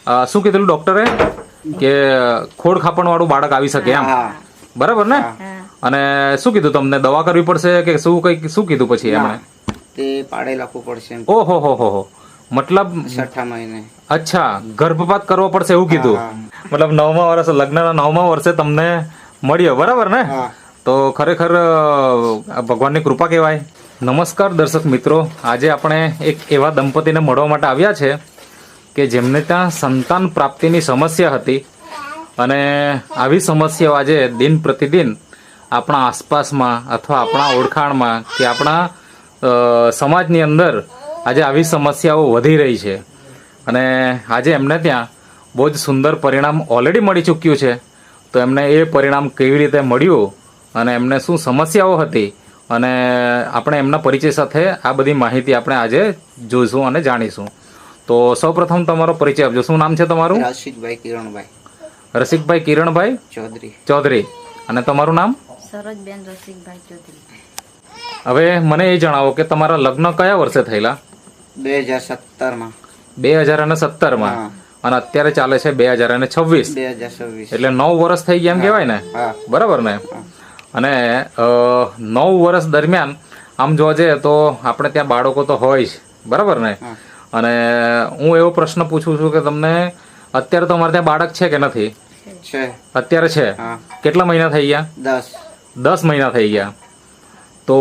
શું કીધેલું ડોક્ટરે કે ખોડ ખાપણ વાળું બાળક આવી શકે એમ, બરાબર ને? અને શું કીધું તમને, દવા કરવી પડશે કે શું કીધું પછી એમણે? તે પાડે રાખવું પડશે. ઓહો હો, મતલબ 6ઠા મહિને. અચ્છા, ગર્ભપાત કરવો પડશે એવું કીધું. મતલબ 9મા વર્ષ, લગ્નના 9મા વર્ષે તમને મળ્યો, બરાબર ને? તો ખરેખર ભગવાનની કૃપા કહેવાય. નમસ્કાર દર્શક મિત્રો, આજે આપણે એક એવા દંપતીને મળવા માટે આવ્યા છે કે જેમને ત્યાં સંતાન પ્રાપ્તિની સમસ્યા હતી, અને આવી સમસ્યાઓ આજે દિન પ્રતિદિન આપણા આસપાસમાં અથવા આપણા ઓળખાણમાં કે આપણા સમાજની અંદર આજે આવી સમસ્યાઓ વધી રહી છે. અને આજે એમને ત્યાં બહુ જ સુંદર પરિણામ ઓલરેડી મળી ચૂક્યું છે. તો એમને એ પરિણામ કેવી રીતે મળ્યું અને એમને શું સમસ્યાઓ હતી, અને આપણે એમના પરિચય સાથે આ બધી માહિતી આપણે આજે જોઈશું અને જાણીશું. તો સૌપ્રથમ તમારો પરિચય આપજો. શું નામ છે તમારું? રસિકભાઈ કિરણભાઈ. રસિકભાઈ કિરણભાઈ ચૌધરી. અને તમારું નામ? સરોજબેન રસિકભાઈ ચૌધરી. હવે મને એ જણાવો કે તમારા લગ્ન કયા વર્ષે થયેલા? 2017માં. 2017માં. અને અત્યારે ચાલે છે 2026. એટલે 9 વર્ષ થઈ ગયા એમ કહેવાય ને, બરાબર ને? અને 9 વર્ષ દરમિયાન આમ જોવા જઈએ તો આપણે ત્યાં બાળકો તો હોય જ, બરાબર ને? અને હું એવો પ્રશ્ન પૂછું છું કે તમને અત્યારે તો અમારે ત્યાં બાળક છે કે નથી? અત્યારે છે. કેટલા મહિના થઈ ગયા? 10 મહિના થઈ ગયા. તો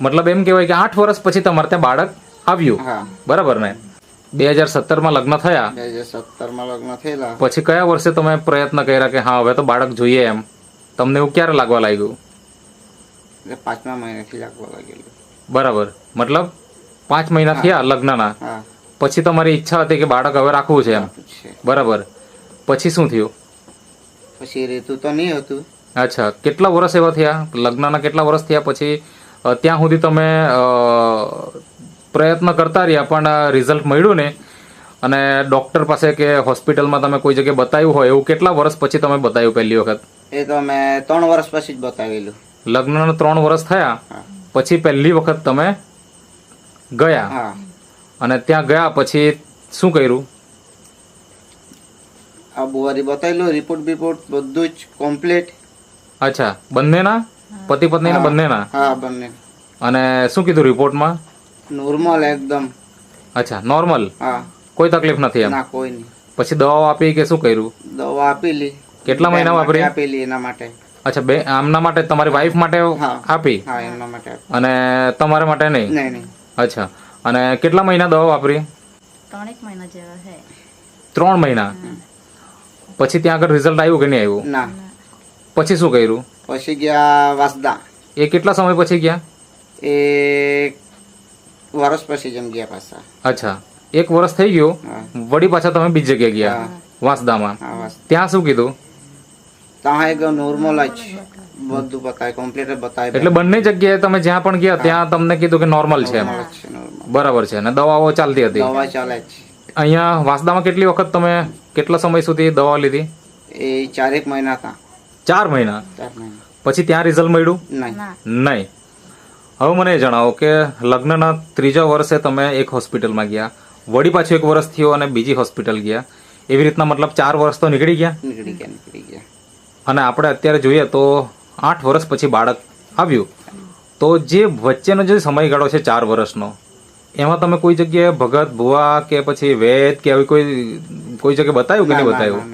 મતલબ એમ કહેવાય કે 8 વર્ષ પછી તમારે ત્યાં બાળક આવ્યું, બરાબર ને? 2017માં લગ્ન થયા. 2017માં લગ્ન થયેલા. પછી કયા વર્ષે તમે પ્રયત્ન કર્યા કે હા હવે તો બાળક જોઈએ એમ? તમને એવું ક્યારે લાગવા લાગ્યું? 5મા મહિનાથી લાગવા લાગેલું. બરાબર, મતલબ 5 મહિના થયા લગ્નના, પછી તમારી ઈચ્છા હતી કે બાળક હવે રાખવું છે એમ, બરાબર? પછી શું થયું? પછી રેતું તો નહીં હતું. અચ્છા, કેટલા વર્ષ એવા થયા? લગ્નના કેટલા વર્ષ થયા પછી ત્યાં સુધી તમે પ્રયત્ન કરતા રહ્યા પણ રિઝલ્ટ મળ્યું ને? અને ડોક્ટર પાસે કે હોસ્પિટલમાં તમે કોઈ જગ્યાએ બતાવ્યું હોય એવું કેટલા વર્ષ પછી તમે બતાવ્યું પહેલી વખત? એ તો મેં 3 વર્ષ પછી જ બતાવેલું. લગ્નના 3 વર્ષ થયા પછી પહેલી વખત તમે ગયા, અને ત્યાં ગયા પછી શું કર્યું? આ બુવારી બતાવેલું, રિપોર્ટ બધું જ કમ્પ્લીટ. અચ્છા, બંનેના? પતિ પત્નીના બંનેના? હા, બંને. અને શું કીધું રિપોર્ટમાં? નોર્મલ એકદમ. અચ્છા, નોર્મલ. હા, કોઈ તકલીફ નથી એમ? ના, કોઈ નહીં. પછી દવાઓ આપી કે શું કર્યું? દવા આપેલી. કેટલા મહિના વાપરી? આપેલી એના માટે. અચ્છા, આમના માટે, તમારી વાઈફ માટે આપી? હા, એમના માટે. અને તમારા માટે નહીં? નહીં. અચ્છા, અને કેટલા મહિના દવા વાપરી? 3 મહિના જેવા છે. 3 મહિના. પછી ત્યાં આગળ રિઝલ્ટ આવ્યું કે નહીં આવ્યું? ના. પછી શું કર્યું? પછી ગયા વાસદા. એ કેટલા સમય પછી ગયા? એ વર્ષ પછી જેમ ગયા પાછા. અચ્છા, 1 વર્ષ થઈ ગયું, વળી પાછા તમે બીજી જગ્યાએ ગયા વાંસદામાં. ત્યાં શું કીધું? ત્યાં એકદમ નોર્મલ જ બધું બતાવે, કમ્પ્લીટ બતાવે. એટલે બંને જગ્યાએ તમે જ્યાં પણ ગયા ત્યાં તમને કીધું કે નોર્મલ છે એમ? બરાબર છે. અને દવાઓ ચાલતી હતી? દવા ચાલે જ. અહીંયા વાંસદામાં કેટલી વખત તમે કેટલા સમય સુધી દવા લીધી? એ 4 મહિના હતા. 4 મહિના. પછી ત્યાં રિઝલ્ટ મળ્યું નહીં? હવે મને જણાવો કે લગ્નના 3જા વર્ષે તમે એક હોસ્પિટલમાં ગયા, વળી પાછું 1 વર્ષ થયો અને બીજી હોસ્પિટલ ગયા, એવી રીતના મતલબ 4 વર્ષ તો નીકળી ગયા. અને આપણે અત્યારે જોઈએ તો 8 વર્ષ પછી બાળક આવ્યું. તો જે વચ્ચેનો જે સમયગાળો છે 4 વર્ષનો, એમાં તમે કોઈ જગ્યાએ ભગત ભુવા કે પછી વેદ કે આવી કોઈ જગ્યાએ બતાવ્યું કે નહીં બતાવ્યું?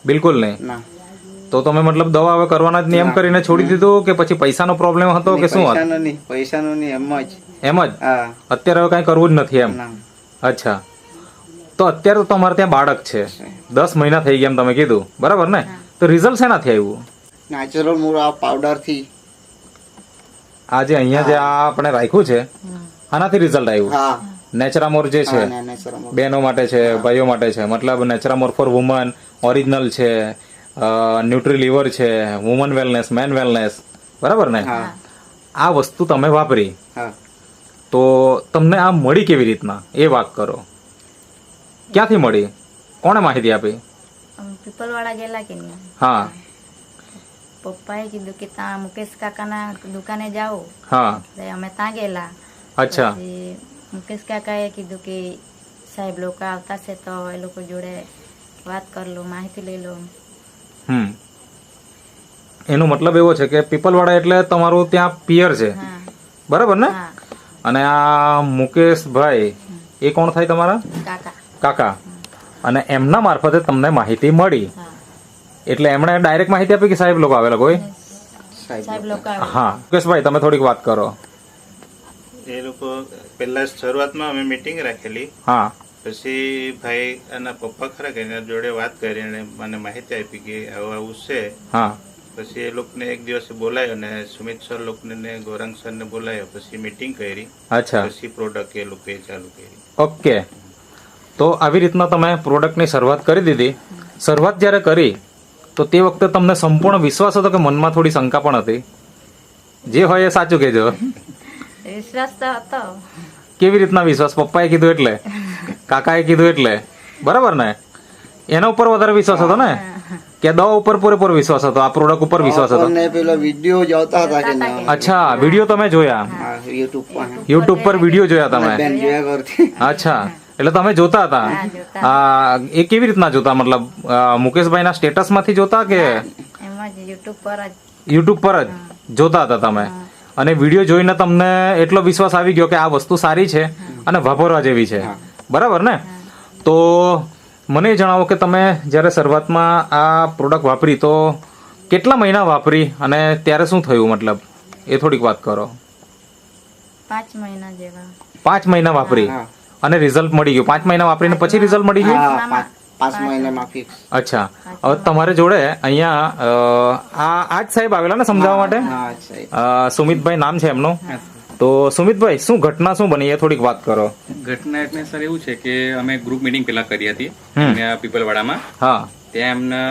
બિલકુલ નહીં. તો તમે મતલબ દવા હવે કરવાના જ નિયમ કરીને છોડી દીધું કે પછી પૈસાનો પ્રોબ્લેમ હતો કે શું હતો? પૈસાનો નહીં, એમ જ. અત્યારે હવે કઈ કરવું જ નથી એમ? અચ્છા, તો અત્યારે તો તમારે ત્યાં બાળક છે, 10 મહિના થઈ ગયા એમ તમે કીધું, બરાબર ને? તો રિઝલ્ટ શેનાથી આવ્યું? નેચરલ મૂળ પાવડર થી. આ જે અહીંયા જે આપણે રાખ્યું છે આનાથી રિઝલ્ટ આવ્યું? નેચરામોર જે છે બહેનો માટે છે, ભાઈઓ માટે છે, મતલબ નેચરામોર ફોર વુમન ઓરિજિનલ છે, ન્યુટ્રી લીવર છે, વુમન વેલનેસ, મેન વેલનેસ, બરાબર ને? આ વસ્તુ તમે વાપરી તો તમને આ મળી કેવી રીતના એ વાત કરો. ક્યાંથી મળી? કોણે માહિતી આપી? પીપલવાડા ગયેલા કે નહીં? હા, પપ્પાએ કીધું કે ત્યાં મુકેશ કાકાના દુકાને જાઓ. હા, અમે ત્યાં ગયેલા. અચ્છા. મુકેશ કાકાએ કીધું કે સાહેબ લોકો આવતા છે તો એ લોકો જોડે વાત કરી લો, માહિતી લઈ લો. એનો મતલબ એવો છે કે પીપલવાડા એટલે તમારું ત્યાં પિયર છે, હા બરાબર ને? હા અને આ મુકેશભાઈ એ કોણ થાય તમારા કાકા. કાકા? અને એમના મારફતે તમને માહિતી મળી, હા એટલે એમણે ડાયરેક્ટ માહિતી આપી કે સાહેબ લોકો આવેલા કોઈ? સાહેબ લોકો આવે. હા, મુકેશભાઈ તમે થોડીક વાત કરો. એ લોકો પહેલા શરૂઆતમાં અમે મીટિંગ રાખેલી, હા પછી ભાઈ એના પપ્પા ખરા કે એના જોડે વાત કરી અને મને માહિતી આપી કે આવું આવું છે. હા પછી એ લોકોને એક દિવસે બોલાયો અને સુમિત સર લોકોને ને ગૌરાંગ સરને બોલાયો, પછી મીટિંગ કરી, અચ્છા, પછી પ્રોડક્ટ એ લોકોએ ચાલુ કરી. ઓકે. તો આવી રીતના તમે પ્રોડક્ટની શરૂઆત કરી દીધી. શરૂઆત જ્યારે કરી તો તે વખતે તમને સંપૂર્ણ વિશ્વાસ હતો કે મનમાં થોડી શંકા પણ હતી? જે હોય એ સાચું કહેજો. વિશ્વાસ તો હતો. કેવી રીતના વિશ્વાસ? પપ્પાએ કીધું એટલે, કાકાએ કીધું એટલે, બરાબર ને? એના ઉપર વધારે વિશ્વાસ હતો ને કે દવા ઉપર પૂરેપૂરો વિશ્વાસ હતો? આ પ્રોડક્ટ ઉપર વિશ્વાસ હતો? ને પેલો વિડીયો જોતા હતા કે ના, અચ્છા, વિડીયો તમે જોયા? હા, યુટ્યુબ પર યુટ્યુબ પર વિડીયો જોયા તમે? બેન જોયા કરતી. અચ્છા, એટલે તમે જોતા હતા? હા, જોતા. એ કેવી રીતના જોતા? મતલબ મુકેશભાઈના સ્ટેટસ માંથી જોતા કે એમાં જ યુટ્યુબ પર જ. યુટ્યુબ પર જ જોતા હતા તમે? અને વિડીયો જોઈને તમને એટલો વિશ્વાસ આવી ગયો કે આ વસ્તુ સારી છે અને વાપરવા જેવી છે, બરાબર ને? તો મને એ જણાવો કે તમે જ્યારે શરૂઆતમાં આ પ્રોડક્ટ વાપરી તો કેટલા મહિના વાપરી અને ત્યારે શું થયું? મતલબ એ થોડીક વાત કરો. 5 મહિના જેવા. 5 મહિના વાપરી હા. અને રિઝલ્ટ મળી ગયું? 5 મહિના વાપરીને પછી રિઝલ્ટ મળી ગયું? હા, 5 મહિનામાં ફિક્સ. અચ્છા, હવે તમારે જોડે અહીંયા આ જ સાહેબ આવેલા ને સમજાવવા માટે? હા સાહેબ. સુમિતભાઈ નામ છે એમનું. તો સુમિતભાઈ, શું ઘટના શું બની એ થોડીક વાત કરો. ઘટના એટલે સર એવું છે કે અમે ગ્રુપ મીટિંગ પેલા કરી હતી હમ. અહીંયા પીપલવાડામાં. હા ત્યાં એમના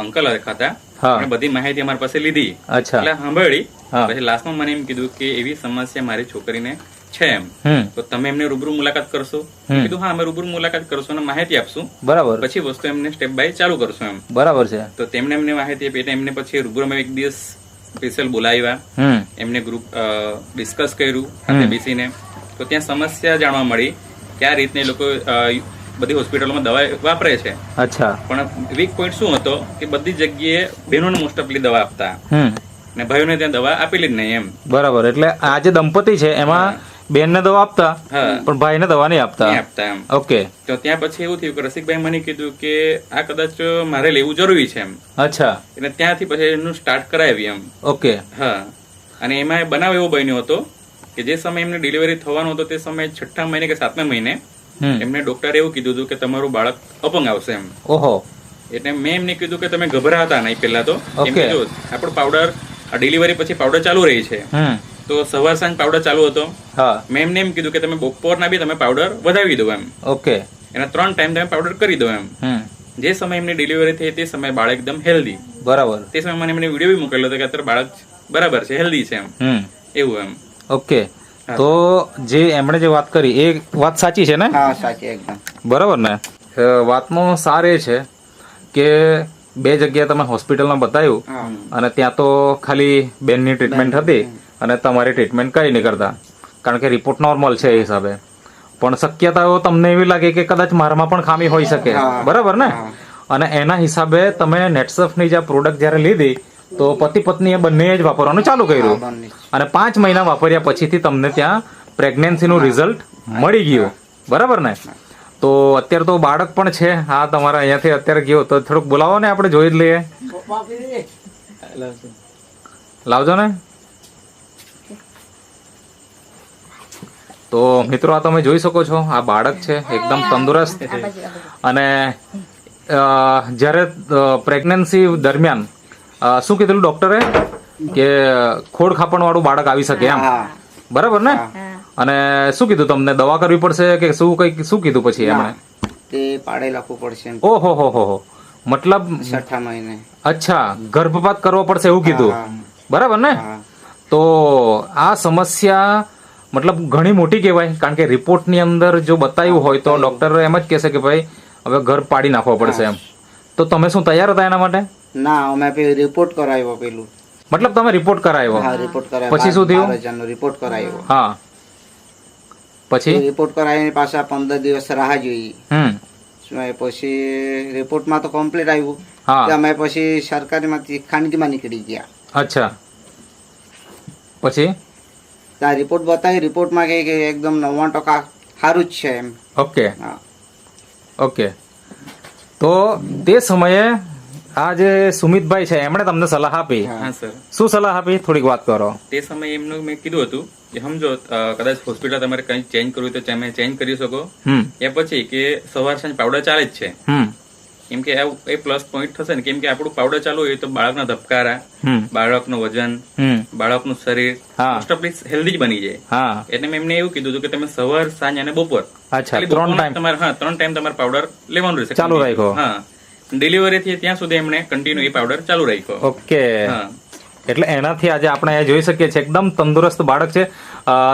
અંકલ હતા, હા. એમણે બધી માહિતી અમારી પાસે લીધી, અચ્છા. એટલે સાંભળી. હા. પછી લાસ્ટમાં મને એમ કીધું કે એવી સમસ્યા મારી છોકરીને છે એમ, તો તમે એમને રૂબરૂ મુલાકાત કરશો? કીધું હા, અમે રૂબરૂ મુલાકાત કરશું અને માહિતી આપશું, બરાબર, પછી વસ્તુ એમને સ્ટેપ બાય ચાલુ કરશું એમ. બરાબર છે. તો તેમને એમને માહિતી આપી એટલે એમને પછી રૂબરૂ અમે એક દિવસ સ્પેશિયલ બોલાવ્યા, એમને ગ્રુપ ડિસ્કસ કર્યું સાથે બેસીને. તો ત્યાં સમસ્યા જાણવા મળી કે આ રીતને એ લોકો બધી હોસ્પિટલોમાં દવા વાપરે છે, અચ્છા. પણ વીક પોઈન્ટ શું હતો કે બધી જગ્યાએ બહેનોને મોસ્ટ ઓફલી દવા આપતા ને ભાઈઓને ત્યાં દવા આપેલી જ નહીં એમ. બરાબર, એટલે આ જે દંપતી છે એમાં બેનને દવા આપતા હા. પણ ભાઈને દવા નહીં આપતા. નહીં આપતા એમ. ઓકે, તો ત્યાં પછી એવું થયું કે રસિકભાઈ મને કીધું કે આ કદાચ મારે લેવું જરૂરી છે એમ, અચ્છા, એટલે ત્યાંથી પછી એનું સ્ટાર્ટ કરાવી એમ. ઓકે, હા, અને એમાં બનાવ એવો બન્યો હતો કે જે સમય એમને ડિલિવરી થવાનો હતો તે સમયે 6મા મહિને કે 7મા મહિને એમને ડોક્ટરે એવું કીધું હતું કે તમારું બાળક અપંગ આવશે એમ. ઓહો, એટલે મેં એમને કીધું કે તમે ગભરાતા નહીં પહેલા તો. Okay. એમ કીધું આપણો પાવડર ડિલિવરી પછી પાવડર ચાલુ રહી છે, તો સવાર સાંજ પાવડર ચાલુ હતો. હા, મેં એમને એમ કીધું કે તમે બપોરના બી તમે પાવડર વધાવી દો એમ, ઓકે, એના 3 ટાઈમ તમે પાવડર કરી દો એમ. જે સમય એમની ડિલિવરી થઈ તે સમયે બાળક એકદમ હેલ્ધી. બરાબર, તે સમયે મને એમને વિડીયો બી મોકલેલો હતો કે અત્યારે બાળક બરાબર છે, હેલ્ધી છે એમ, એવું એમ. ઓકે. તો જે એમણે જે વાત કરી એ વાત સાચી છે ને? હા સાચી એકદમ. બરાબર ને? વાતનો સાર એ છે કે 2 જગ્યાએ તમે હોસ્પિટલમાં બતાવ્યું હા. અને ત્યાં તો ખાલી બેનની ટ્રીટમેન્ટ હતી અને તમારી ટ્રીટમેન્ટ કઈ નહીં કરતા, કારણ કે રિપોર્ટ નોર્મલ છે એ હિસાબે. પણ શક્યતાઓ તમને એવી લાગે કે કદાચ મારામાં પણ ખામી હોઈ શકે, હા. બરાબર ને? હા. અને એના હિસાબે તમે નેટસફની જે પ્રોડક્ટ જ્યારે લીધી તો પતિ પત્નીએ બંને જ વાપરવાનું ચાલુ કર્યું હા, બંને. અને 5 મહિના વાપર્યા પછીથી તમને ત્યાં પ્રેગ્નન્સીનું રિઝલ્ટ મળી ગયું, બરાબર ને? તો અત્યારે તો બાળક પણ છે. હા, તમારા અહીંયાથી અત્યારે ગયો તો થોડુંક બોલાવો ને, આપણે જોઈ જ લઈએ. લાવજો ને. તો મિત્રો, આ તમે જોઈ શકો છો, આ બાળક છે એકદમ તંદુરસ્ત. અને જ્યારે પ્રેગ્નન્સી દરમિયાન શું કીધું ડોક્ટરે કે ખોડ ખાપણ વાળું બાળક આવી શકે એમ, હા. બરાબર ને? હા અને શું કીધું તમને? દવા કરવી પડશે કે શું, કઈ શું કીધું પછી એમણે? તે પાડે લખવું પડશે એમ. ઓહો હો હો, મતલબ 6ઠા મહિને. અચ્છા, ગર્ભપાત કરવો પડશે એવું કીધું, હા. બરાબર ને? હા. તો આ સમસ્યા મતલબ ઘણી મોટી કહેવાય, કારણ કે રિપોર્ટની અંદર જો બતાવ્યું હોય તો ડોક્ટર એમ જ કહેશે કે ભાઈ હવે ગર્ભ પાડી નાખવો પડશે એમ. તો તમે શું તૈયાર હતા એના માટે? ના, અમે પેલું રિપોર્ટ કરાવ્યો પેલું. મતલબ તમે રિપોર્ટ કરાવ્યો? હા, રિપોર્ટ કરાવ્યો. પછી શું થયું? 12 હજારનો રિપોર્ટ કરાવ્યો. હા, પછી? રિપોર્ટ કરાવીને પાછા 15 દિવસ રાહ જોઈ. પછી રિપોર્ટમાં તો કમ્પ્લીટ આવ્યું હા. તો અમે પછી સરકારીમાંથી ખાનગીમાં નીકળી ગયા. અચ્છા પછી ત્યાં રિપોર્ટ બતાવી, રિપોર્ટમાં કહે કે એકદમ 99% સારું જ છે એમ. ઓકે હા. ઓકે તો તે સમયે આ જે સુમિતભાઈ છે એમણે તમને સલાહ આપી. હા સર, શું સલાહ આપી થોડીક વાત કરો. તે સમયે એમનું મેં કીધું હતું કે સમજો કદાચ હોસ્પિટલ તમારે કંઈ ચેન્જ કરવું હોય તો તમે ચેન્જ કરી શકો. એ પછી કે સવાર સાંજ પાવડર ચાલે જ છે, કેમ કે એ પ્લસ પોઈન્ટ થશે ને, કેમ કે આપણું પાવડર ચાલુ હોય તો બાળકના ધબકારા, બાળકનું વજન, બાળકનું શરીર હા. મોસ્ટ ઓફલી હેલ્ધી જ બની જાય. હા એટલે મેં એમને એવું કીધું હતું કે તમે સવાર સાંજ અને બપોર અચ્છા, ખાલી 3 બપોરના ટાઈમ તમારે 3 ટાઈમ તમારે પાવડર લેવાનું રહેશે. ચાલુ રાખ્યો. હા, ડિલિવરી થી ત્યાં સુધી એમણે કન્ટિન્યુ એ પાવડર ચાલુ રાખ્યો. ઓકે હા, એટલે એનાથી આજે આપણે અહીંયા જોઈ શકીએ છીએ એકદમ તંદુરસ્ત બાળક છે.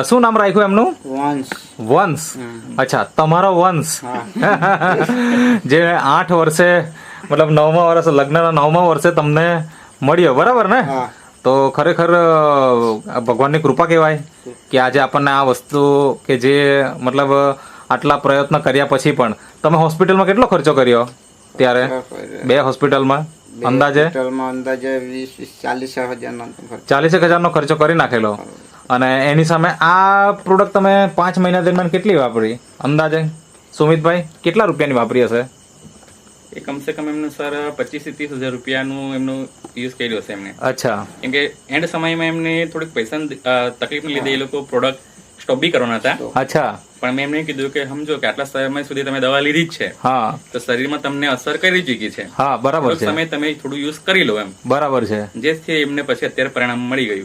શું નામ રાખ્યું એમનું? વંશ. વંશ. અચ્છા, તમારો વંશ જે 8 વર્ષે મતલબ 9મા વર્ષ લગ્નના 9મા વર્ષે તમને મળ્યો, બરાબર ને? હા. તો ખરેખર આ ભગવાનની કૃપા કહેવાય કે આજે આપણને આ વસ્તુ કે જે મતલબ આટલા પ્રયત્ન કર્યા પછી પણ તમે હોસ્પિટલમાં કેટલો ખર્ચો કર્યો ત્યારે? 2 હોસ્પિટલમાં અંદાજે હોસ્પિટલમાં અંદાજે 20-40 હજારનો ખર્ચ. 40,000 નો ખર્ચો કરી નાખેલો. અને એની સામે આ પ્રોડક્ટ તમે 5 મહિના દરમિયાન કેટલી વાપરી અંદાજે? સુમિતભાઈ કેટલા રૂપિયાની વાપરી હશે? એ કમસે કમ એમનું સર 25 થી 30 હજાર રૂપિયાનું એમનું યુઝ કર્યું હશે એમને. અચ્છા. કેમ કે એન્ડ સમયમાં એમને થોડીક પૈસાની તકલીફને લીધે એ લોકો પ્રોડક્ટ સ્ટોપ બી કરવાના હતા. અચ્છા. પણ મેં એમને કીધું કે સમજો કે આટલા સમય સુધી તમે દવા લીધી જ છે હા તો શરીરમાં તમને અસર કરી ચૂકી છે. હા બરાબર થોડોક છે, સમય તમે થોડું યુઝ કરી લો એમ, બરાબર છે. જેથી એમને પછી અત્યારે પરિણામ મળી ગયું.